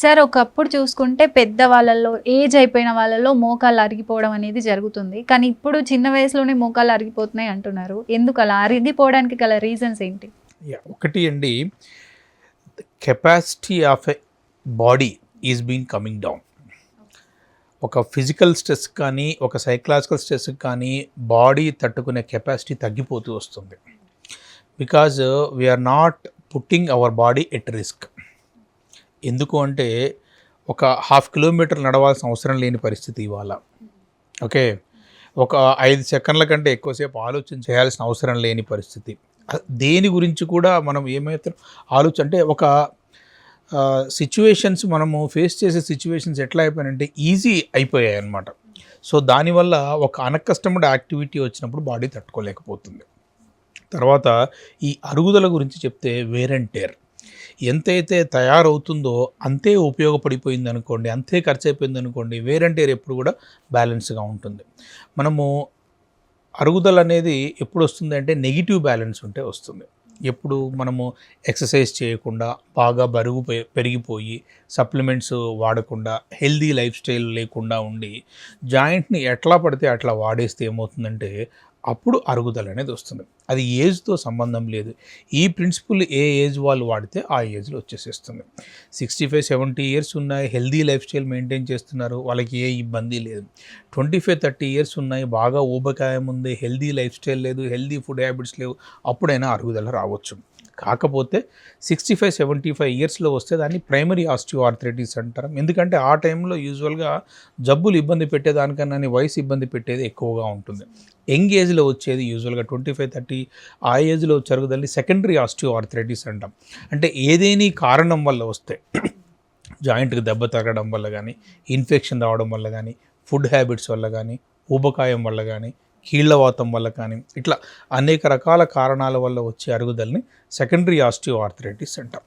Sir ఒకప్పుడు చూసుకుంటే పెద్దవాళ్ళలో age అయిపోయిన వాళ్ళలో మోకాళ్ళు అరిగిపోవడం అనేది జరుగుతుంది. కానీ ఇప్పుడు చిన్న వయసులోనే మోకాళ్ళు అరిగిపోతున్నాయి అంటున్నారు. ఎందుకు అలా? అరిగిపోవడానికి గల రీజన్స్ ఏంటి? ఒకటి అండి, capacity of a body is being coming down. ఒక ఫిజికల్ స్ట్రెస్ కానీ ఒక సైకలాజికల్ స్ట్రెస్ కానీ బాడీ తట్టుకునే కెపాసిటీ తగ్గిపోతూ వస్తుంది. Because we are not putting our body at risk. ఎందుకు అంటే ఒక 1/2 కిలోమీటర్ నడవాల్సిన అవసరం లేని పరిస్థితి ఇవాళ. ఓకే, ఒక 5 సెకండ్ల కంటే ఎక్కువసేపు ఆలోచన చేయాల్సిన అవసరం లేని పరిస్థితి. దేని గురించి కూడా మనం ఏమైతే అంటే ఒక సిచ్యువేషన్స్ మనము ఫేస్ చేసే సిచ్యువేషన్స్ ఎట్లా అయిపోయాయంటే ఈజీ అయిపోయాయి అన్నమాట. సో దానివల్ల ఒక అన్కస్టమర్డ్ యాక్టివిటీ వచ్చినప్పుడు బాడీ తట్టుకోలేకపోతుంది. తర్వాత ఈ అరుగుదల గురించి చెప్తే వేర్ అండ్ టేర్ ఎంతైతే తయారవుతుందో అంతే ఉపయోగపడిపోయింది అనుకోండి, అంతే ఖర్చు అయిపోయింది అనుకోండి, వేర్ అండ్ టేర్ ఎప్పుడు కూడా బ్యాలెన్స్గా ఉంటుంది. మనము అరుగుదల అనేది ఎప్పుడు వస్తుంది అంటే నెగిటివ్ బ్యాలెన్స్ ఉంటే వస్తుంది. ఎప్పుడు మనము ఎక్సర్సైజ్ చేయకుండా బాగా బరువు పెరిగిపోయి సప్లిమెంట్స్ వాడకుండా హెల్దీ లైఫ్ స్టైల్ లేకుండా ఉండి జాయింట్ని ఎట్లా పడితే అట్లా వాడేస్తే ఏమవుతుందంటే అప్పుడు అరుగుదల అనేది వస్తుంది. అది ఏజ్తో సంబంధం లేదు. ఈ ప్రిన్సిపల్ ఏ ఏజ్ వాళ్ళు వాడితే ఆ ఏజ్లో వచ్చేసేస్తుంది. 65-70 ఇయర్స్ ఉన్నాయి, హెల్దీ లైఫ్ స్టైల్ మెయింటైన్ చేస్తున్నారు, వాళ్ళకి ఏ ఇబ్బంది లేదు. 25-30 ఇయర్స్ ఉన్నాయి, బాగా ఊబకాయం ఉంది, హెల్దీ లైఫ్ స్టైల్ లేదు, హెల్దీ ఫుడ్ హ్యాబిట్స్ లేవు, అప్పుడైనా అరుగుదల రావచ్చు. కాకపోతే 65-75 ఇయర్స్లో వస్తే దాన్ని ప్రైమరీ ఆస్టియోఆర్థరైటిస్ అంటారు. ఎందుకంటే ఆ టైంలో యూజువల్గా జబ్బులు ఇబ్బంది పెట్టేదానికన్నా వయసు ఇబ్బంది పెట్టేది ఎక్కువగా ఉంటుంది. యంగ్ ఏజ్లో వచ్చేది యూజువల్గా 25-30 ఆ ఏజ్లో జరుగుదని సెకండరీ ఆస్టియోఆర్థరైటిస్ అంటాం. అంటే ఏదేని కారణం వల్ల వస్తే జాయింట్కి దెబ్బ తగలడం వల్ల కానీ, ఇన్ఫెక్షన్ రావడం వల్ల కానీ, ఫుడ్ హ్యాబిట్స్ వల్ల కానీ, ఊబకాయం వల్ల కానీ, కీళ్లవాతం వల్ల కానీ, ఇట్లా అనేక రకాల కారణాల వల్ల వచ్చే అరుగుదలని సెకండరీ ఆస్టియోఆర్థరైటిస్ అంటాం.